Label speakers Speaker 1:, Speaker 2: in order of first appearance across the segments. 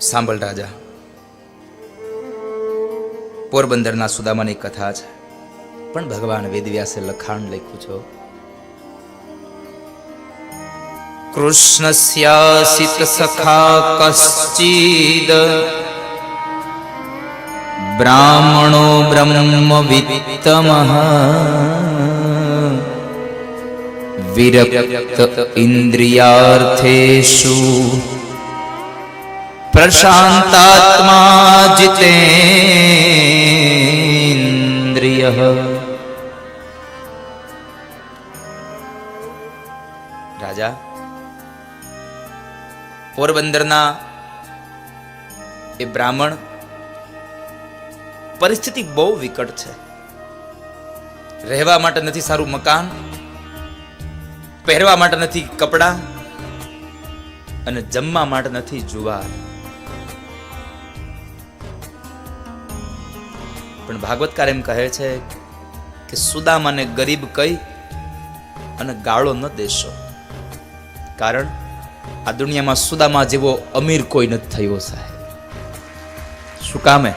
Speaker 1: સાંભળ રાજા, પોરબંદરના સુદામાની કથા છે, પણ ભગવાન વેદવ્યાસે લખાણ લખ્યું છે. કૃષ્ણસ્યાસિત સખા કશ્ચિદ બ્રાહ્મણો બ્રહ્મવિત્તમઃ વિરક્ત ઇન્દ્રિયાર્થેષુ પ્રશાંતાત્મા જીતેન્દ્રિયઃ. રાજા, પોરબંદરના એ બ્રાહ્મણ, પરિસ્થિતિ બહુ વિકટ છે. રહેવા માટે નથી સારું મકાન, પહેરવા માટે નથી કપડા, અને જમવા માટે નથી જુવાર. પણ ભાગવતકાર એમ કહે છે કે સુદામાને ગરીબ કહી અને ગાળો ન દેશો, કારણ આ દુનિયામાં સુદામા જેવો અમીર કોઈ નથી થયો સાહેબ. શું કામે?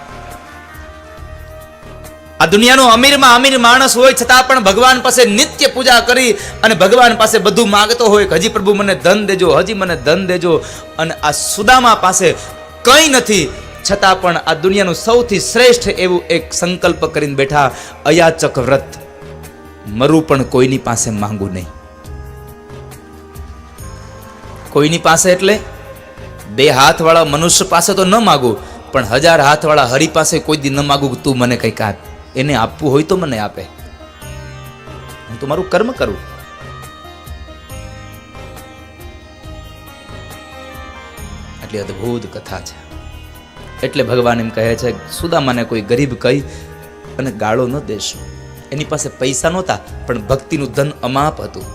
Speaker 1: આ દુનિયાનો અમીરમાં અમીર માણસ હોય છતાં પણ ભગવાન પાસે નિત્ય પૂજા કરી અને ભગવાન પાસે બધું માંગતો હોય કે હજી પ્રભુ મને ધન દેજો, હજી મને ધન દેજો. અને આ સુદામા પાસે કંઈ નથી છતાં પણ આ દુનિયાનું સૌથી શ્રેષ્ઠ એવું એક સંકલ્પ કરીને બેઠા, અયાચક વ્રત, મરું પણ કોઈની પાસે માંગુ નહીં. કોઈની પાસે એટલે 2 હાથવાળા મનુષ્ય પાસે તો ન માગું, પણ 1000 હાથવાળા હરિ પાસે કોઈ દી ન માગું કે તું મને કંઈક આપ. એને આપવું હોય તો મને આપે, હું તો મારું કર્મ કરું. એટલી અદ્ભુત કથા છે. એટલે ભગવાન એમ કહે છે, સુદામાને કોઈ ગરીબ કહી અને ગાળો ન દેશો. એની પાસે પૈસા નહોતા, પણ ભક્તિનું ધન અમાપ હતું.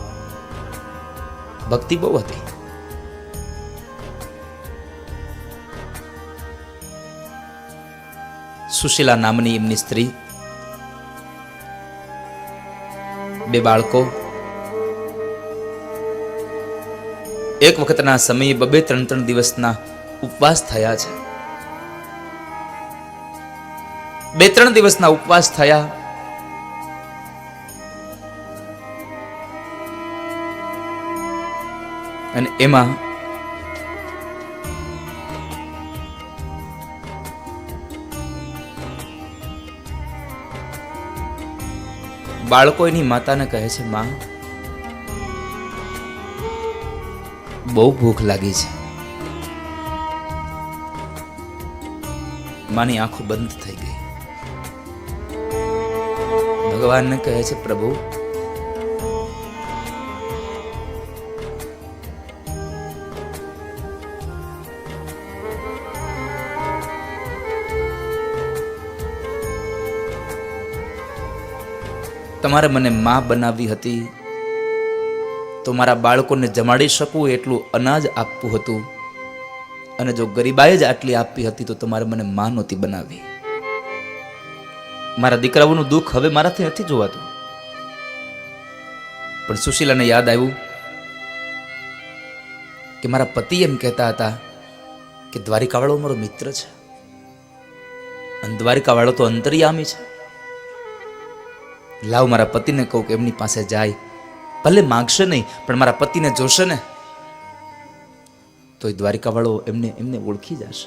Speaker 1: ભક્તિ બહુ હતી. સુશીલા નામની એમની સ્ત્રી, 2 બાળકો. એક વખતના સમયે 2-3 દિવસના ઉપવાસ થયા છે. 2-3 દિવસના ઉપવાસ થયા. અને એમાં બાળકો એની માતાને કહે છે, માં, બહુ ભૂખ લાગી છે. માની આંખો બંધ થઈ ગઈ. ભગવાનને કહે છે, પ્રભુ, તમારે મને માં બનાવી હતી તો મારા બાળકોને જમાડી શકું એટલું અનાજ આપવું હતું, અને જો ગરીબાએ જ આટલી આપી હતી તો તમારે મને માં નહોતી બનાવી. મારા દીકરાઓનું દુઃખ હવે મારાથી નથી જોવાતું. પણ સુશીલાને યાદ આવ્યું કે મારા પતિ એમ કહેતા હતા કે દ્વારિકાવાળો મારો મિત્ર છે, અને દ્વારિકાવાળો તો અંતર્યામી છે. લાવ મારા પતિને કહું કે એમની પાસે જાય, ભલે માગશે નહીં પણ મારા પતિને જોશે ને તો એ દ્વારિકાવાળો એમને ઓળખી જશે.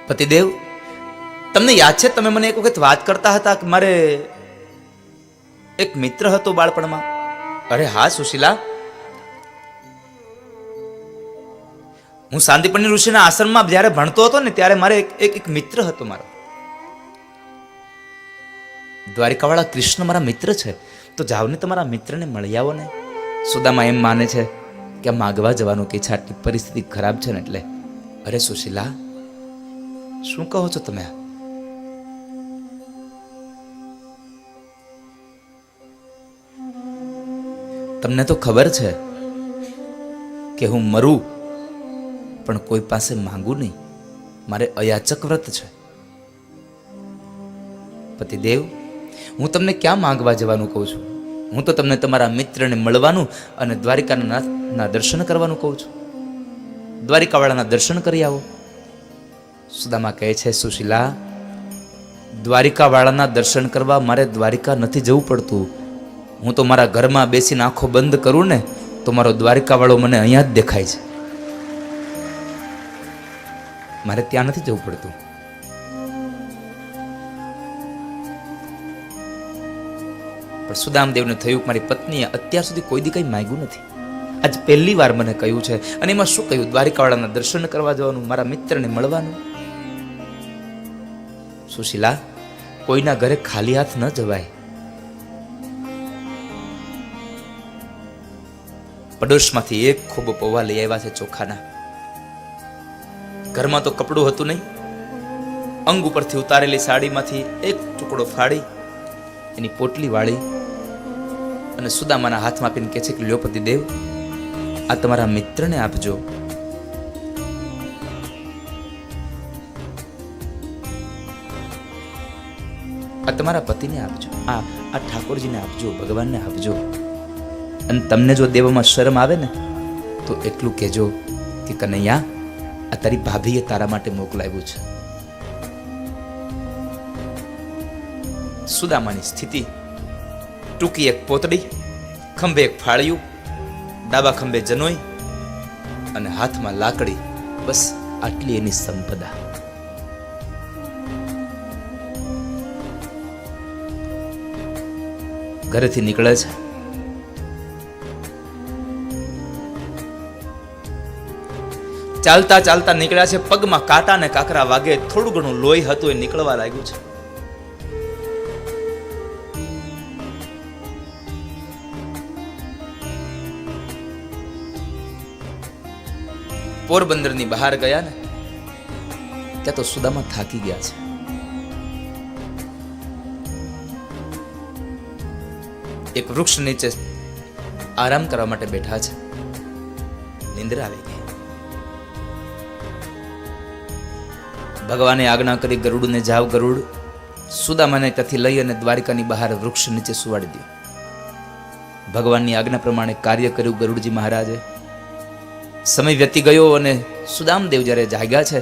Speaker 1: પતિદેવ, તમને યાદ છે તમે મને એક વખત વાત કરતા હતા કે મારે એક મિત્ર હતો બાળપણમાં? અરે હા સુશીલા, હું શાંતિપની ઋષિના આશ્રમમાં જ્યારે ભણતો હતો ને ત્યારે મારે એક મિત્ર હતો મારો. દ્વારિકાવાળા કૃષ્ણ મારા મિત્ર છે, તો જાઓ ને તમારા મિત્રને મળી આવો ને. સુદામા એમ માને છે કે માગવા જવાનું કે આટલી પરિસ્થિતિ ખરાબ છે ને એટલે. અરે સુશીલા, શું કહો છો તમે? તમને તો ખબર છે કે હું મરું પણ કોઈ પાસે માંગુ નહીં. મારે અયાચક વ્રત છે. પતિદેવ, હું તમને ક્યાં માંગવા જવાનું કહું છું? હું તો તમને તમારા મિત્રને મળવાનું અને દ્વારિકાના નાથના દર્શન કરવાનું કહું છું. દ્વારિકાવાળાના દર્શન કરી આવો. સુદામા કહે છે, સુશીલા, દ્વારિકાવાળાના દર્શન કરવા મારે દ્વારિકા નથી જવું પડતું. હું તો મારા ઘરમાં બેસીને આંખો બંધ કરું ને તો મારો દ્વારિકાવાળો મને અહીંયા જ દેખાય છે. મારે ત્યાં નથી જવું પડતું. પણ સુદામદેવને થયું કે મારી પત્નીએ અત્યાર સુધી કોઈ દી કંઈ માંગ્યું નથી, આજ પહેલી વાર મને કહ્યું છે. અને એમાં શું કહ્યું? દ્વારિકાવાળાના દર્શન કરવા જવાનું, મારા મિત્રને મળવાનું. સુશીલા, કોઈના ઘરે ખાલી હાથ ન જવાય. પડોશમાંથી એક ખોબો પૌવા લઈ આવ્યા છે ચોખાના. ઘરમાં તો કપડું હતું નહીં. અંગ ઉપરથી ઉતારેલી સાડીમાંથી એક ટુકડો ફાડી એની પોટલી વાળી અને સુદામાના હાથમાં આપીને કહે છે કે લ્યો પતિદેવ, આ તમારા મિત્રને આપજો. આ તમારા પતિને આપજો. આ ઠાકોરજીને આપજો, ભગવાનને આપજો. અને તમને જો દેવામાં શરમ આવે ને તો એટલું કહેજો કે કનૈયા, આ તારી ભાભીએ તારા માટે મોકલાવ્યું છે. સુદામાની સ્થિતિ: ટૂંકી એક પોતડી, ખંભે એક ફાળિયું, ડાબા ખંભે જનોઈ અને હાથમાં લાકડી. બસ આટલી એની સંપદા. ઘરેથી નીકળે છે. ચાલતા ચાલતા નીકળ્યા છે. પગમાં કાંટા ને કાકરા વાગે. થોડું ઘણું લોહી હતું એ નીકળવા લાગ્યું છે. પોરબંદરની બહાર ગયા ને ત્યાં તો સુદામા થાકી ગયા છે. એક વૃક્ષ નીચે આરામ કરવા માટે બેઠા છે. નિંદ્રા આવી ગઈ. ભગવાને આજ્ઞા કરી, ગરુડને જાવ. ગરુડ સુદામાને ત્યાંથી લઈ અને દ્વારિકાની બહાર વૃક્ષ નીચે સુવાડી દો. ભગવાનની આજ્ઞા પ્રમાણે કાર્ય કર્યું ગરુડજી મહારાજે. સમય વ્યતી ગયો અને સુદામદેવ જ્યારે જાગ્યા છે,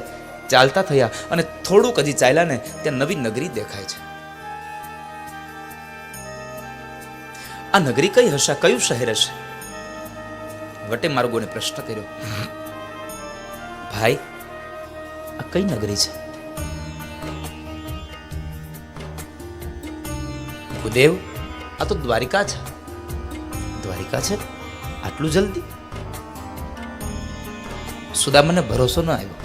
Speaker 1: ચાલતા થયા અને થોડુંક હજી ચાલ્યા ને ત્યાં નવી નગરી દેખાય છે. આ નગરી કઈ હશે? કયું શહેર હશે? વટે માર્ગોને પ્રશ્ન કર્યો, ભાઈ, આ કઈ નગરી છે? ભૂદેવ, આ તો દ્વારિકા છે. દ્વારિકા છે? આટલું જલ્દી? સુદામાને ભરોસો ન આવ્યો.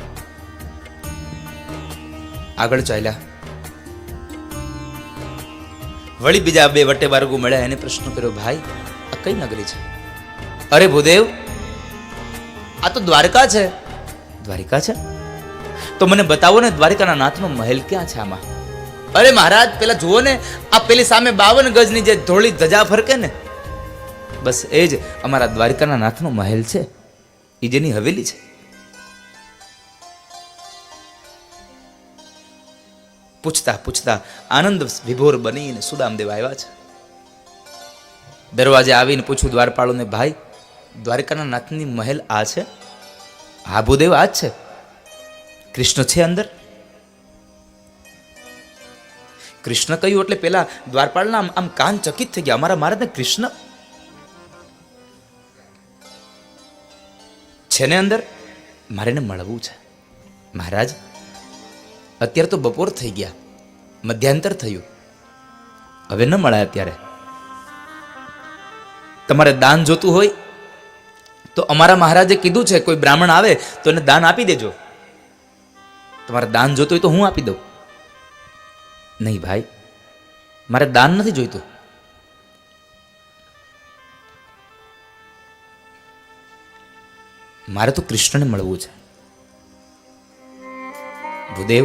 Speaker 1: આગળ ચાલ્યા. વળી બીજા બે વટે માર્ગો મળ્યા. એને પ્રશ્ન કર્યો, ભાઈ, આ કઈ નગરી છે? અરે ભૂદેવ, આ તો દ્વારકા છે. દ્વારિકા છે? તો મને બતાવો ને, દ્વારિકાના નાથનો મહેલ ક્યાં છે આમાં? અરે મહારાજ, પેલા જુઓ ને, આ પેલી સામે 52 ગજની જે ધોળી ધજા ફરકે ને, બસ એ જ અમારા દ્વારિકાના નાથનો મહેલ છે. એ જેની હવેલી છે. પૂછતા પૂછતા આનંદ વિભોર બનીને સુદામદેવ આવ્યા છે. દરવાજે આવીને પૂછ્યું દ્વારપાળોને, ભાઈ, દ્વારિકાના નાથની મહેલ આ છે? હા ભૂદેવ, આ જ છે. કૃષ્ણ છે અંદર? કૃષ્ણ કહ્યું એટલે પેલા દ્વારપાળના આમ કાન ચકિત થઈ ગયા. અમારા મહારાજને કૃષ્ણ છે ને અંદર? મારે એને મળવું છે. મહારાજ, અત્યારે તો બપોર થઈ ગયા, મધ્યાંતર થયું, હવે ન મળાય. અત્યારે તમારે દાન જોતું હોય તો અમારા મહારાજે કીધું છે, કોઈ બ્રાહ્મણ આવે તો એને દાન આપી દેજો. તમારે દાન જોતું હોય તો હું આપી દઉં. નહીં ભાઈ, મારે દાન નથી જોઈતું. મારે તો કૃષ્ણને મળવું છે. ભૂદેવ,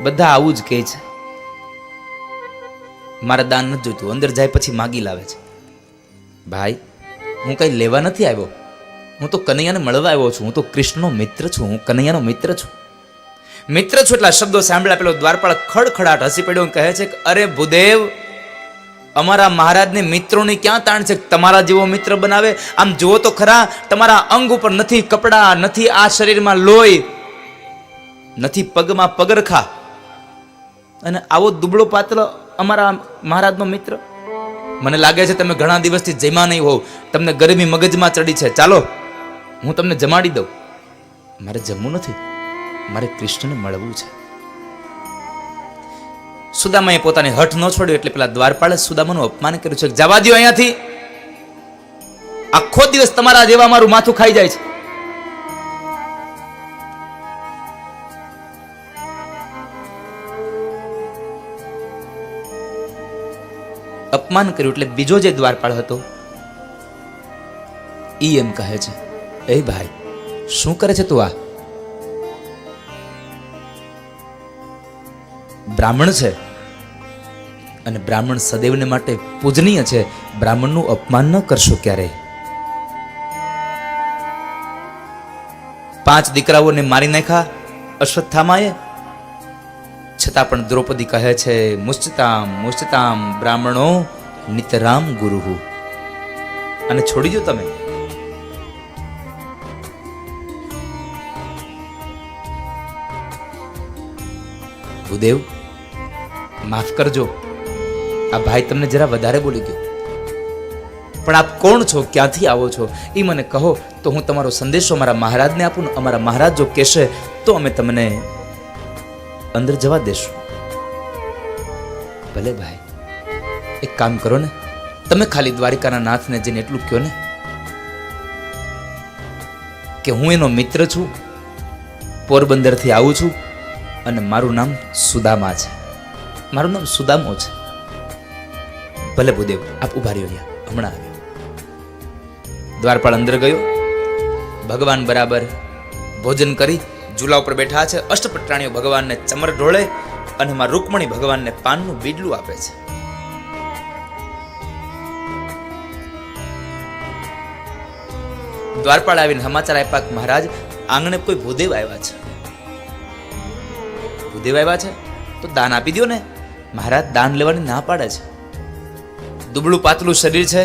Speaker 1: બધા આવું જ કહે છે. મારે દાન નથી જોઈતું. અંદર જાય પછી માગી લાવે છે. ભાઈ, હું કઈ લેવા નથી આવ્યો. હું તો કનૈયાને મળવા આવ્યો છું. હું તો કૃષ્ણનો મિત્ર છું. હું કનૈયાનો મિત્ર છું. મિત્ર છું એટલા શબ્દો સાંભળ્યા પેલો દ્વારપાળ ખડખડાટ હસી પડ્યો અને કહે છે કે અરે ભૂદેવ, અમારા મહારાજને મિત્રોની ક્યાં તાણ છે? તમારા જેવો મિત્ર બનાવે? આમ જુઓ તો ખરા, તમારા અંગ ઉપર નથી કપડા, નથી આ શરીરમાં લોહી, નથી પગમાં પગરખા, અને આવો દુબળો પાતળો અમારા મહારાજનો મિત્ર. મને લાગે છે તમે ઘણા દિવસથી જમ્યા નહીં હોવ, તમને ગરમી મગજમાં ચડી છે. ચાલો હું તમને જમાડી દઉં. મારે જમવું નથી, મારે કૃષ્ણને મળવું છે. સુદામાએ પોતાની હઠ ન છોડ્યો એટલે પેલા દ્વારપાળે સુદામાનું અપમાન કર્યું છે. જવા દો અહીંયાથી, આખો દિવસ તમારા જેવા મારું માથું ખાઈ જાય છે. અપમાન કર્યું એટલે બીજો જે દ્વારપાળ હતો ઈ એમ કહે છે, એ ભાઈ શું કરે છે તું? આ બ્રાહ્મણ છે અને બ્રાહ્મણ સદૈવને માટે પૂજનીય છે. બ્રાહ્મણનું અપમાન ન કરશો ક્યારે. 5 દીકરાઓને મારી નાખ્યા અશ્વત્થામાએ, છતાં પણ દ્રૌપદી કહે છે, મુચ્યતામ મુચ્યતામ બ્રાહ્મણો નિતરામ ગુરુહુ. અને છોડી દો તમે. ભૂદેવ માફ કરજો, આ ભાઈ તમને જરા વધારે બોલી ગયો. પણ આપ કોણ છો, ક્યાંથી આવો છો એ મને કહો તો હું તમારો સંદેશો મારા મહારાજને આપું. અમારા મહારાજ જો કહેશે તો અમે તમને અંદર જવા દેશું. ભલે ભાઈ, એક કામ કરો ને, તમે ખાલી દ્વારિકાના નાથને જઈને એટલું કહો ને કે હું એનો મિત્ર છું, પોરબંદરથી આવું છું અને મારું નામ સુદામા છે, મારું નામ સુદામો છે. ભલે ભૂદેવ, આપ ઉભા રહ્યો, હમણાં આવ્યો. દ્વારપાળ અંદર ગયો. ભગવાન બરાબર ભોજન કરી ઝૂલા ઉપર બેઠા છે. અષ્ટપટ્રાણીઓ ભગવાનને ચમર ઢોળે અને માં રૂકમણી ભગવાનને પાનનું બીડલું આપે છે. દ્વારપાળ આવીને સમાચાર આપ્યા કે મહારાજ, આંગણે કોઈ ભૂદેવ આવ્યા છે. ભૂદેવ આવ્યા છે તો દાન આપી દો ને. મહારાજ દાન લેવાની ના પાડે છે. દુબળું પાતળું શરીર છે,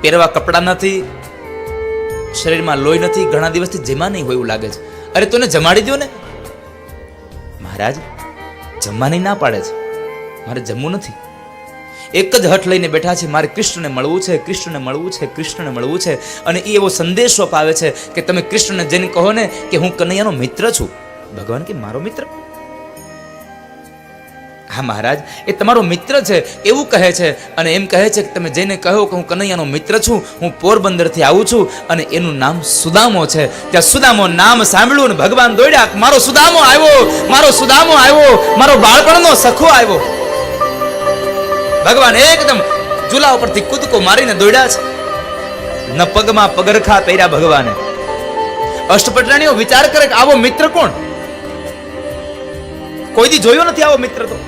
Speaker 1: પહેરવા કપડાં નથી, શરીરમાં લોહી નથી, ઘણા દિવસથી જમા નહીં હોય એવું લાગે છે. અરે તને જમાડી દો ને. મહારાજ જમવાની ના પાડે છે, મારે જમવું નથી. એક જ હઠ લઈને બેઠા છે, મારે કૃષ્ણને મળવું છે, કૃષ્ણને મળવું છે, કૃષ્ણને મળવું છે. અને એ એવો સંદેશો અપાવે છે કે તમે કૃષ્ણને જઈને કહો ને કે હું કનૈયાનો મિત્ર છું. ભગવાન કે મારો મિત્ર? હા મહારાજ, એ તમારો મિત્ર છે એવું કહે છે. અને એમ કહે છે કે તમે જઈને કહો કે હું કનૈયાનો મિત્ર છું, હું પોરબંદરથી આવું છું અને એનું નામ સુદામો છે. ત્યાં સુદામો નામ સાંભળ્યું ને ભગવાન દોડ્યા, મારો સુદામો આવ્યો, મારો સુદામો આવ્યો, મારો બાળપણનો સખો આવ્યો. ભગવાન એકદમ ઝૂલા ઉપરથી કૂદકો મારીને દોડ્યા છે. ન પગમાં પગરખા પહેર્યા ભગવાને. અષ્ટપટ્રાણીઓ વિચાર કરે કે આવો મિત્ર કોણ? કોઈ દી જોયો નથી આવો મિત્ર. તો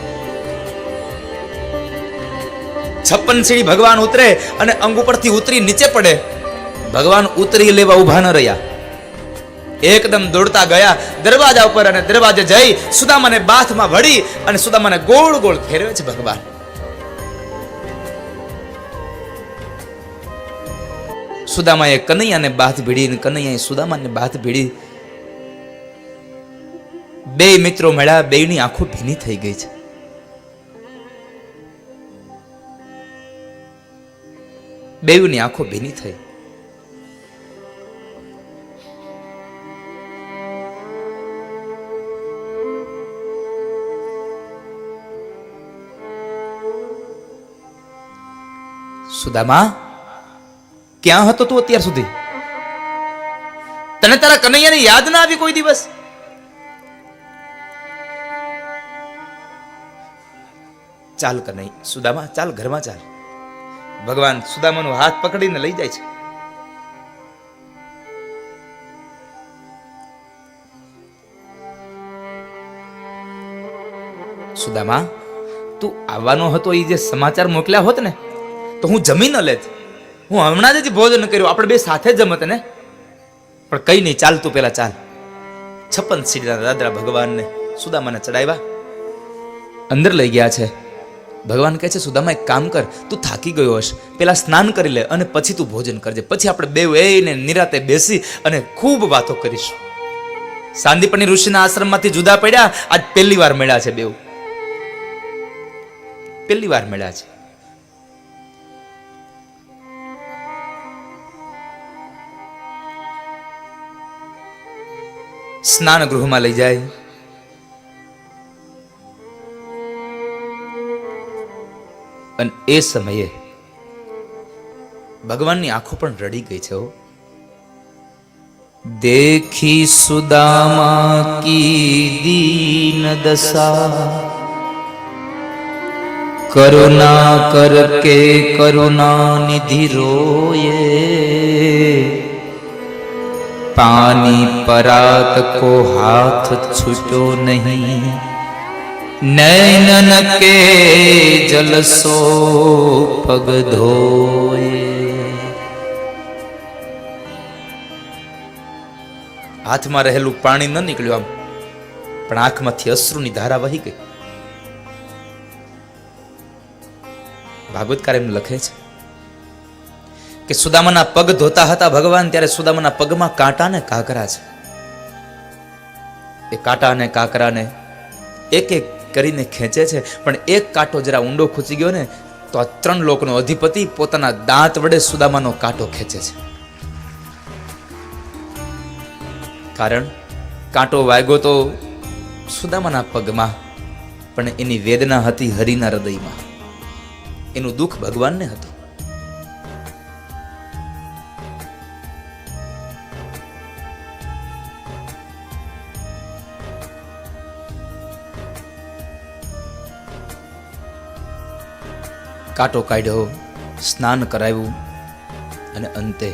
Speaker 1: 56 સીડી ભગવાન ઉતરે અને અંગ ઉપરથી ઉતરી નીચે પડે. ભગવાન ઉતરી લેવા ઉભા ન રહ્યા, એકદમ દોડતા ગયા દરવાજા ઉપર અને દરવાજે જઈ સુદામાને બાથમાં વળી અને સુદામાને ગોળ ગોળ ફેરવે છે ભગવાન. સુદામાએ કનૈયાને બાથ ભીડી અને કનૈયાએ સુદામાને બાથ ભીડી. બે મિત્રો મળ્યા, બેની આંખો ભીની થઈ ગઈ છે. બેની આંખો ભીની થઈ. સુદામા, ક્યાં હતો તું અત્યાર સુધી? તને તારા કનૈયાની યાદ ના આવી કોઈ દિવસ? ચાલ કનૈ, સુદામા ચાલ, ઘરમાં ચાલ. ભગવાન સુદામાનો હાથ પકડીને લઈ જાય છે. સુદામા, તું આવવાનો હતો, એ જે સમાચાર મોકલ્યા હોત ને તો હું જમી ન લેત. હું હમણાં જ ભોજન કર્યું, આપણે બે સાથે જમત ને. પણ કઈ નહીં, ચાલ તું પેલા ચાલ. 56 સીડીના દાદરા ભગવાનને સુદામાને ચડાવ્યા, અંદર લઈ ગયા છે. ભગવાન કહે છે, સુદામા એક કામ કર, તું થાકી ગયો હશ, પેલા સ્નાન કરી લે અને પછી તું ભોજન કરજે, પછી આપણે બેવ એને નિરાતે બેસી અને ખૂબ વાતો કરીશું. સાંદીપની ઋષિના આશ્રમમાંથી જુદા પડ્યા, આજ પહેલી વાર મળ્યા છે બેવ, પહેલી વાર મળ્યા છે. સ્નાન ગૃહમાં લઈ જાય, અને એ સમયે ભગવાનની આંખો પણ રડી ગઈ છે. દેખી સુદામા કી દીન દશા, કરુણા કર કે કરુણા નિધિ રોયે, પાની પરાત કો હાથ છૂટો નહીં, નૈનન કે જલ સો પગ ધોયે. હાથમાં રહેલું પાણી ન નીકળ્યું આમ, પણ આંખમાંથી અશ્રુની ધારા વહી ગઈ. ભાગવતકાર એમ લખે છે કે સુદામાના પગ ધોતા હતા ભગવાન, ત્યારે સુદામાના પગમાં કાંટા ને કાંકરા છે. એ કાંટા ને કાંકરાને એક એક કરીને ખેંચે છે, પણ એક કાંટો જરા ઊંડો ખૂંચી ગયો ને તો આ 3 લોકનો અધિપતિ પોતાના દાંત વડે સુદામાનો કાંટો ખેંચે છે. કારણ કાંટો વાગ્યો તો સુદામાના પગમાં, પણ એની વેદના હતી હરિના હૃદયમાં, એનું દુઃખ ભગવાનને હતું. કાંટો કાઢ્યો, સ્નાન કરાવ્યું, અને અંતે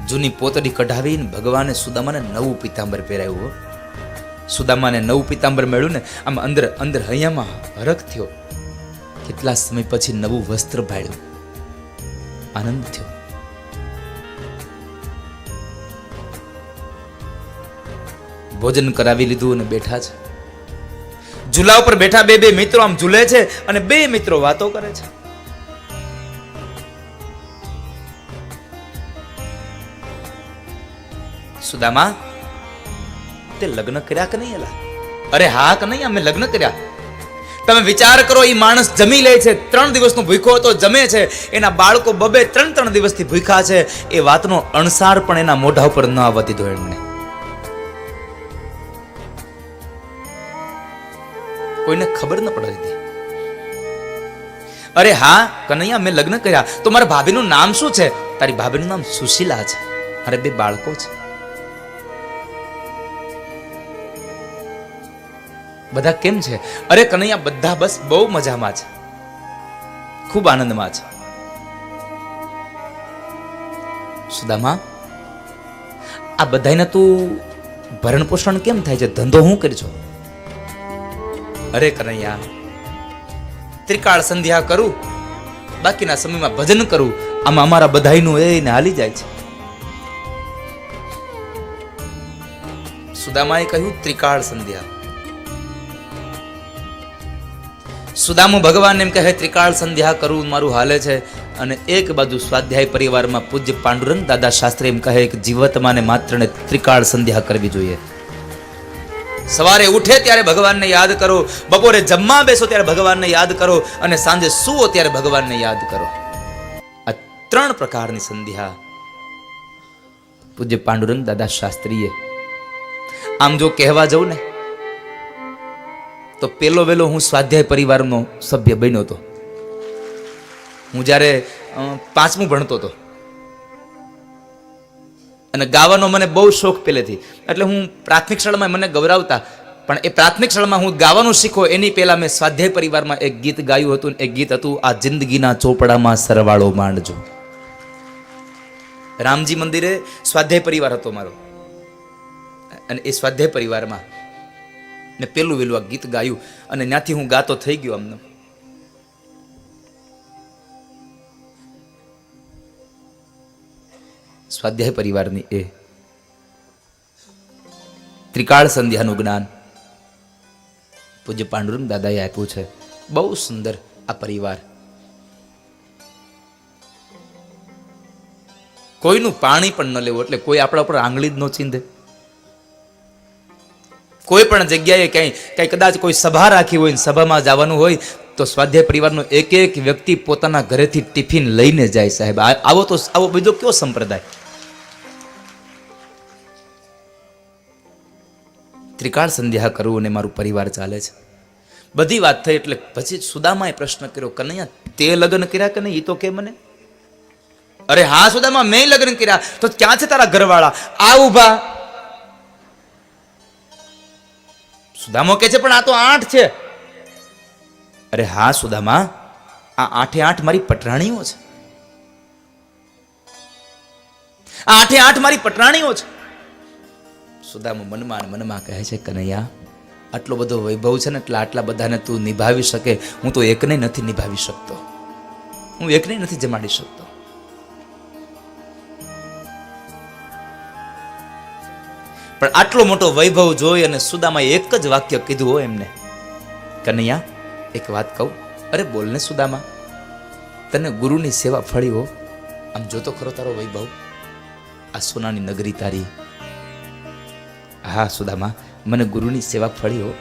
Speaker 1: જૂની પોતડી કઢાવીને ભગવાને સુદામાને નવું પીતાંબર પહેરાવ્યું. સુદામાને નવું પીતાંબર મળ્યું ને આમ અંદર અંદર હૈયામાં હરખ થયો. કેટલા સમય પછી નવું વસ્ત્ર ભાળ્યું, આનંદ થયો. ભોજન કરાવી લીધું અને બેઠા છે. ઝૂલા ઉપર બેઠા બે મિત્રો આમ ઝૂલે છે અને બે મિત્રો વાતો કરે છે. સુદામા, તે લગ્ન કર્યા કે નહીં? એલા, અરે હા કે નહીં, અમે લગ્ન કર્યા. તમે વિચાર કરો, એ માણસ જમી લે છે, 3 દિવસનો ભૂખ્યો હતો, જમે છે, એના બાળકો 2-3 દિવસથી ભૂખ્યા છે. એ વાતનો અણસાર પણ એના મોઢા ઉપર ન આવવા દીધો એમને. કોઈને ખબર ન પડવા દીધી. અરે હા કનૈયા, મેં લગ્ન કર્યા. તો મારા ભાભીનું નામ શું છે? તારી ભાભીનું નામ સુશીલા છે, અરે 2 બાળકો છે. બધા કેમ છે? અરે કનૈયા, બધા બસ બહુ મજામાં છે, ખૂબ આનંદમાં છે. સુદામા, આ બધાને તું ભરણ પોષણ કેમ થાય છે? ધંધો હું કરજો? અરે કનૈયા, ત્રિકાળ સંધ્યા કરું, બાકીના સમયમાં ભજન કરું, આમાં અમારા બધાયનું એને હાલી જાય છે. સુદામાએ કહ્યું, ત્રિકાળ સંધ્યા. સુદામુ ભગવાન એમ કહે, ત્રિકાળ સંધ્યા કરું, મારું હાલે છે. અને એક બાજુ સ્વાધ્યાય પરિવારમાં પૂજ્ય પાંડુરંગ દાદા શાસ્ત્રી એમ કહે કે જીવતમાં માત્ર ને ત્રિકાળ સંધ્યા કરવી જોઈએ. સવારે ઉઠે ત્યારે ભગવાનને યાદ કરો, બપોરે જમવા બેસો ત્યારે ભગવાનને યાદ કરો, અને સાંજે સૂવો ત્યારે ભગવાનને યાદ કરો. આ 3 પ્રકારની સંધ્યા પૂજ્ય પાંડુરંગ દાદા શાસ્ત્રીએ. આમ જો કહેવા જઉં ને તો પેલો વેલો હું સ્વાધ્યાય પરિવારનો સભ્ય બન્યો હતો. હું જ્યારે 5મું ભણતો હતો, અને ગાવાનો મને બહુ શોખ પહેલેથી. એટલે હું પ્રાથમિક શાળામાં મને ગૌરવતા, પણ એ પ્રાથમિક શાળામાં હું ગાવાનું શીખો એની પહેલા મેં સ્વાધ્યાય પરિવારમાં એક ગીત ગાયું હતું. એક ગીત હતું, આ જિંદગીના ચોપડામાં સરવાળો માંડજો. રામજી મંદિરે સ્વાધ્યાય પરિવાર હતો મારો, અને એ સ્વાધ્યાય પરિવારમાં મેં પેલું વેલું આ ગીત ગાયું, અને ત્યાંથી હું ગાતો થઈ ગયો. અમને સ્વાધ્યાય પરિવારની એ ત્રિકાળ સંધ્યાનું જ્ઞાન પૂજ્ય પાંડુરંગ દાદાએ આપ્યું છે. બહુ સુંદર આ પરિવાર. કોઈનું પાણી પણ ન લેવું, એટલે કોઈ આપણા ઉપર આંગળી જ ન ચીંધે. કોઈ પણ જગ્યાએ કઈ કદાચ કોઈ સભા રાખી હોય, સભામાં જવાનું હોય તો સ્વાધ્યાય પરિવારનો એક એક વ્યક્તિ પોતાના ઘરેથી ટિફિન લઈને જાય. સાહેબ, આવો બીજો કયો સંપ્રદાય? ત્રિકાળ સંધ્યા કરવું અને મારું પરિવાર ચાલે છે. બધી વાત થઈ એટલે પછી સુદામાએ પ્રશ્ન કર્યો, કનૈયા તે લગ્ન કર્યા કે નહીં એ તો કે મને. અરે હા સુદામા, મેં લગ્ન કર્યા. તો ક્યાં છે તારા ઘરવાળા? આ ઉભા. સુદામો કે છે પણ આ તો 8 છે. અરે હા સુદામા, આ 8 મારી પટરાણીઓ છે. 8 મારી પટરાણીઓ છે. સુદામો મનમાં કહે છે, કનૈયા આટલો બધો વૈભવ છે ને, એટલે આટલા બધાને તું નિભાવી શકે, હું તો એકને નથી નિભાવી શકતો, હું એકને નથી જમાડી શકતો. પણ આટલો મોટો વૈભવ જોઈ અને સુદામાએ એક જ વાક્ય કીધું હોય એમને, કનૈયા એક વાત કહું. અરે બોલને સુદામા, તને ગુરુની સેવા ફળી હો. આમ જોતો ખરો તારો વૈભવ, આ સોનાની નગરી તારી. હા સુદામા, મને ગુરુની સેવા ફળી હો.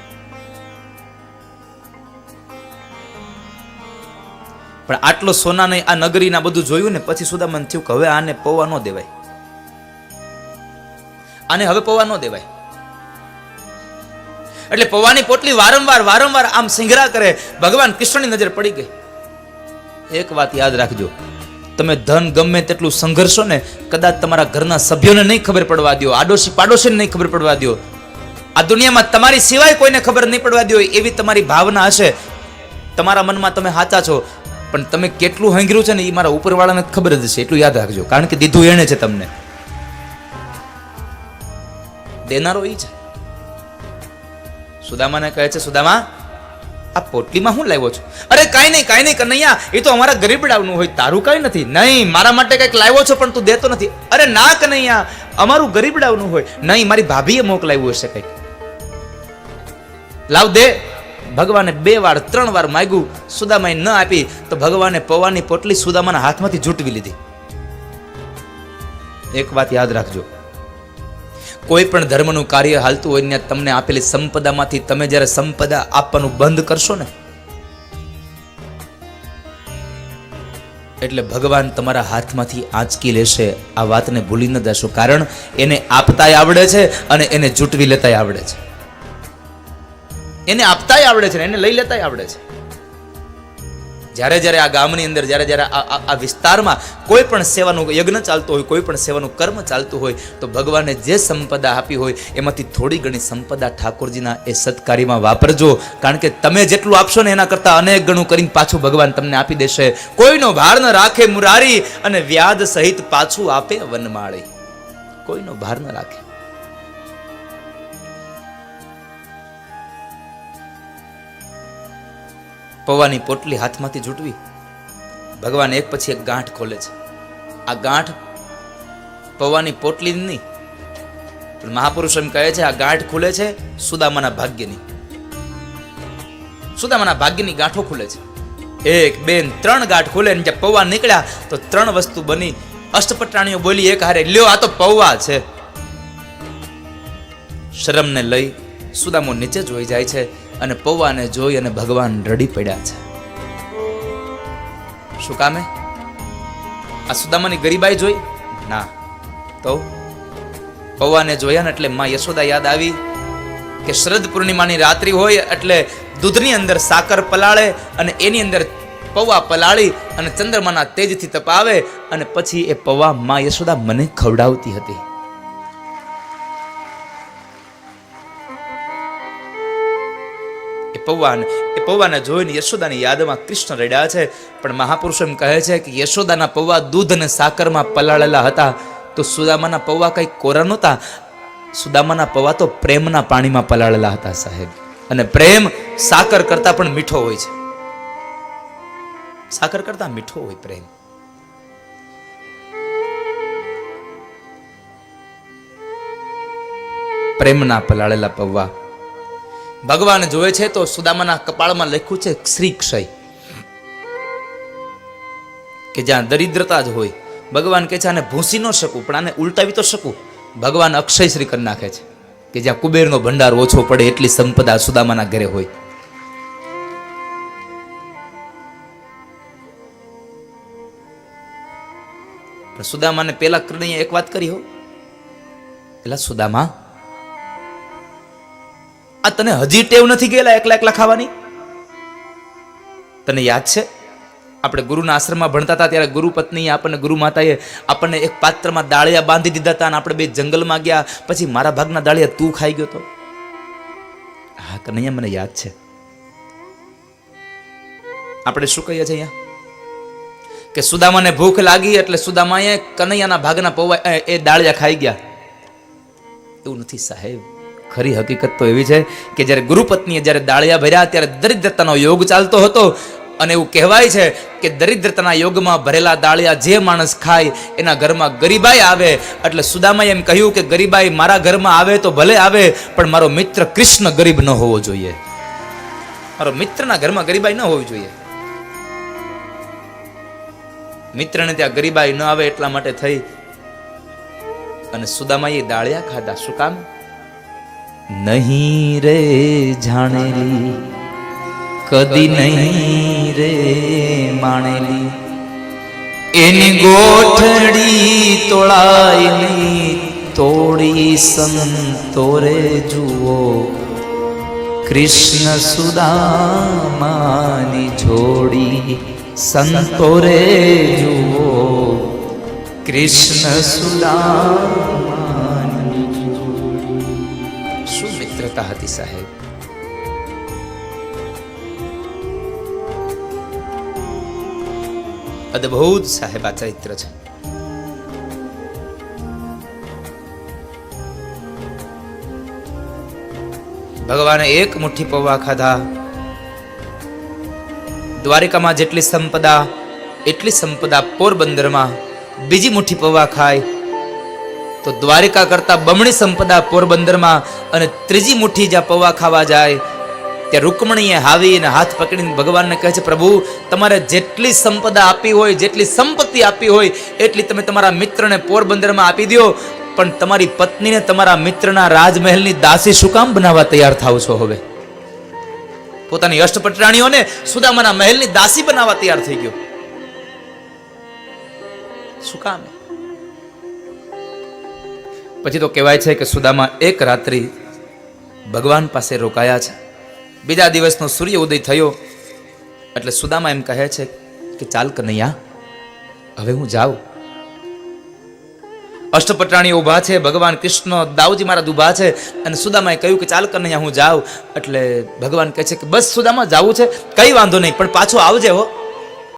Speaker 1: પણ આટલો સોનાને આ નગરીના બધું જોયું ને પછી સુદામાને થયું કે હવે આને પૌવા ન દેવાય, આને હવે પૌવા ન દેવાય. એટલે પૌવાની પોટલી વારંવાર આમ સિંગરા કરે. ભગવાન કૃષ્ણની નજર પડી ગઈ. એક વાત યાદ રાખજો, તમે ધન ગમે તેટલું સંઘર્ષો ને, કદાચ તમારા ઘરના સભ્યોને નહીં ખબર પડવા દો, આડોશી પાડોશીને નહીં ખબર પડવા દો, આ દુનિયામાં તમારી સિવાય કોઈને ખબર નહીં પડવા દો, એવી તમારી ભાવના હશે. તમારા મનમાં તમે સાચા છો, પણ તમે કેટલું હંગર્યું છે ને એ મારા ઉપરવાળાને ખબર જ છે. એટલું યાદ રાખજો, કારણ કે દીધું એને છે, તમને દેનારો એ છે. સુદામાને કહે છે, સુદામા આ પોટલીમાં હું લાવ્યો છું? અરે કાંઈ નહીં કનૈયા, એ તો અમારા ગરીબડાવનું હોય, તારું કાંઈ નથી. નહીં, મારા માટે કંઈક લાવ્યો છો પણ તું દેતો નથી. અરે ના કનૈયા, અમારું ગરીબડાવનું હોય. નહીં, મારી ભાભીએ મોકલાવ્યું હશે કંઈક, લાવ દે. ભગવાને 2 વાર 3 વાર માંગ્યું, સુદામાએ ન આપી તો ભગવાને પૌવાની પોટલી સુદામાના હાથમાંથી ઝૂંટવી લીધી. એક વાત યાદ રાખજો, કોઈ પણ ધર્મનું કાર્ય હાલતું હોય ને તમને આપેલી સંપદામાંથી તમે જ્યારે સંપદા આપવાનું બંધ કરશો ને, એટલે ભગવાન તમારા હાથમાંથી આંચકી લેશે. આ વાતને ભૂલી ન જશો, કારણ એને આપતાય આવડે છે અને એને ઝૂંટવી લેતાય આવડે છે. એને આપતાય આવડે છે, એને લઈ લેતાય આવડે છે. જ્યારે આ ગામની અંદર, જ્યારે આ વિસ્તારમાં કોઈ પણ સેવાનું યજ્ઞ ચાલતો હોય, કોઈ પણ સેવાનું કર્મ ચાલતું હોય, તો ભગવાને જે સંપદા આપી હોય એમાંથી થોડી ઘણી સંપદા ઠાકોરજીના એ સત્કાર્યમાં વાપરજો. કારણ કે તમે જેટલું આપશો ને એના કરતાં અનેક ગણું કરીને પાછું ભગવાન તમને આપી દેશે. કોઈનો ભાર ન રાખે મુરારી, અને વ્યાજ સહિત પાછું આપે વનમાળી. કોઈનો ભાર ન રાખે. પૌવાની પોટલી હાથમાંથી ઝૂંટવી, ભગવાન એક પછી એક ગાંઠ ખોલે છે. આ ગાંઠ પૌવાની પોટલી નહીં, પણ મહાપુરુષ એમ કહે છે આ ગાંઠ ખુલે છે સુદામાના ભાગ્યની. સુદામાના ભાગ્યની ગાંઠો ખુલે છે. 1 2 3 ગાંઠ ખુલે ને જ્યાં પૌવા નીકળ્યા તો 3 વસ્તુ બની. અષ્ટપટરાણીઓ બોલી એક હારે, લ્યો આ તો પૌવા છે. શરમને લઈ સુદામો નીચે જોઈ જાય છે અને પૌવાને જોઈ અને ભગવાન રડી પડ્યા છે. શું કામે? આ સુદામાની ગરીબાઈ જોઈ? ના, તો પૌવાને જોયા ને એટલે માં યશોદા યાદ આવી કે શરદ પૂર્ણિમાની રાત્રિ હોય એટલે દૂધની અંદર સાકર પલાળે અને એની અંદર પૌવા પલાળી અને ચંદ્રમાના તેજથી તપાવે અને પછી એ પૌવા માં યશોદા મને ખવડાવતી હતી. એ પૌવાને જોઈને યશોદાની યાદમાં કૃષ્ણ રડ્યા છે. પણ મહાપુરુષો એમ કહે છે કે યશોદાના પૌવા દૂધ અને સાકરમાં પલાળેલા હતા, તો સુદામાના પૌવા કઈ કોરા નહોતા. સુદામાના પૌવા તો પ્રેમના પાણીમાં પલાળેલા હતા સાહેબ. અને પ્રેમ સાકર કરતા પણ મીઠો હોય છે. સાકર કરતા મીઠો હોય પ્રેમ. પ્રેમના પલાળેલા પૌવા. ભગવાન જોવે છે તો સુદામાના કપાળમાં લખ્યું છે શ્રી ક્ષય, કે જ્યાં દરિદ્રતા જ હોય. ભગવાન કહે છે આને ભૂંસી ન શકું, પણ આને ઉલટાવી તો શકું. ભગવાન અક્ષય શ્રી કરી નાખે છે, કે જ્યાં કુબેરનો ભંડાર ઓછો પડે એટલી સંપદા સુદામાના ઘરે હોય. પણ સુદામાને પેલા કૃષ્ણએ એક વાત કરી હો, પેલા સુદામા, આ તને હજી ટેવ નથી ગયેલા એકલા એકલા ખાવાની? તને યાદ છે આપણે ગુરુના આશ્રમમાં ભણતા હતા ત્યારે ગુરુ પત્ની આપણને, ગુરુ માતાએ આપણને એક પાત્રમાં દાળિયા બાંધી દીધા હતા અને આપણે બે જંગલમાં ગયા, પછી મારા ભાગના દાળિયા તું ખાઈ ગયો તો? હા કનૈયા, મને યાદ છે. આપણે શું કહીએ છીએ અહીંયા કે સુદામાને ભૂખ લાગી એટલે સુદામાએ કનૈયાના ભાગના પૌવા એ દાળિયા ખાઈ ગયા. એવું નથી સાહેબ. ખરી હકીકત તો એવી છે કે જ્યારે ગુરુપત્નીએ જ્યારે દાળિયા ભર્યા ત્યારે દરિદ્રતાનો યોગ ચાલતો હતો, અને એવું કહેવાય છે કે દરિદ્રતાના યોગમાં ભરેલા દાળિયા જે માણસ ખાય એના ઘરમાં ગરીબાઈ આવે. એટલે સુદામાએ એમ કહ્યું કે ગરીબાઈ મારા ઘરમાં આવે તો ભલે આવે, પણ મારો મિત્ર કૃષ્ણ ગરીબ ન હોવો જોઈએ. મારો મિત્રના ઘરમાં ગરીબાઈ ન હોવી જોઈએ. મિત્રને ત્યાં ગરીબાઈ ન આવે એટલા માટે થઈ અને સુદામાએ દાળિયા ખાધા. શું કામ? નહીં રે જાણેલી, કદી નહીં રે માણેલી, એની ગોઠડી તોળાય નહીં તોડી સંતોરે જુઓ, કૃષ્ણ સુદામાની જોડી સંતોરે જુઓ, કૃષ્ણ સુદામાની જોડી. શું મિત્રતા હતી સાહેબ! અદ્ભુત સાહેબ આ ચરિત્ર છે. ભગવાને એક મુઠ્ઠી પૌવા ખાધા. દ્વારિકામાં જેટલી સંપદા એટલી સંપદા પોરબંદરમાં. બીજી મુઠ્ઠી પૌવા ખાય તો દ્વારિકા કરતા બમણી સંપદા પોરબંદરમાં. અને ત્રીજી મુઠ્ઠી જ્યાં પૌવા ખાવા જાય ત્યાં રૂકમણીએ હાવીને હાથ પકડીને ભગવાનને કહે છે, પ્રભુ તમારે જેટલી સંપદા આપી હોય, જેટલી સંપત્તિ આપી હોય એટલી તમે તમારા મિત્રને પોરબંદરમાં આપી દો, પણ તમારી પત્નીને તમારા મિત્રના રાજમહેલની દાસી શું કામ બનાવવા તૈયાર થાવ છો? હવે પોતાની અષ્ટપટરાણીઓને સુદામાના મહેલની દાસી બનાવવા તૈયાર થઈ ગયો. શું કામ? પછી તો કહેવાય છે કે સુદામા એક રાત્રિ ભગવાન પાસે રોકાયા છે. બીજા દિવસનો સૂર્ય ઉદય થયો એટલે સુદામા એમ કહે છે કે ચાલ કનૈયા, હવે હું જાઉં. અષ્ટપટરાણીઓ ઊભા છે, ભગવાન કૃષ્ણ, દાઉજી મહારાજ ઊભા છે, અને સુદામાએ કહ્યું કે ચાલ કનૈયા હું જાઉં. એટલે ભગવાન કહે છે કે બસ સુદામા જાવું છે, કઈ વાંધો નહીં, પણ પાછો આવજે હો.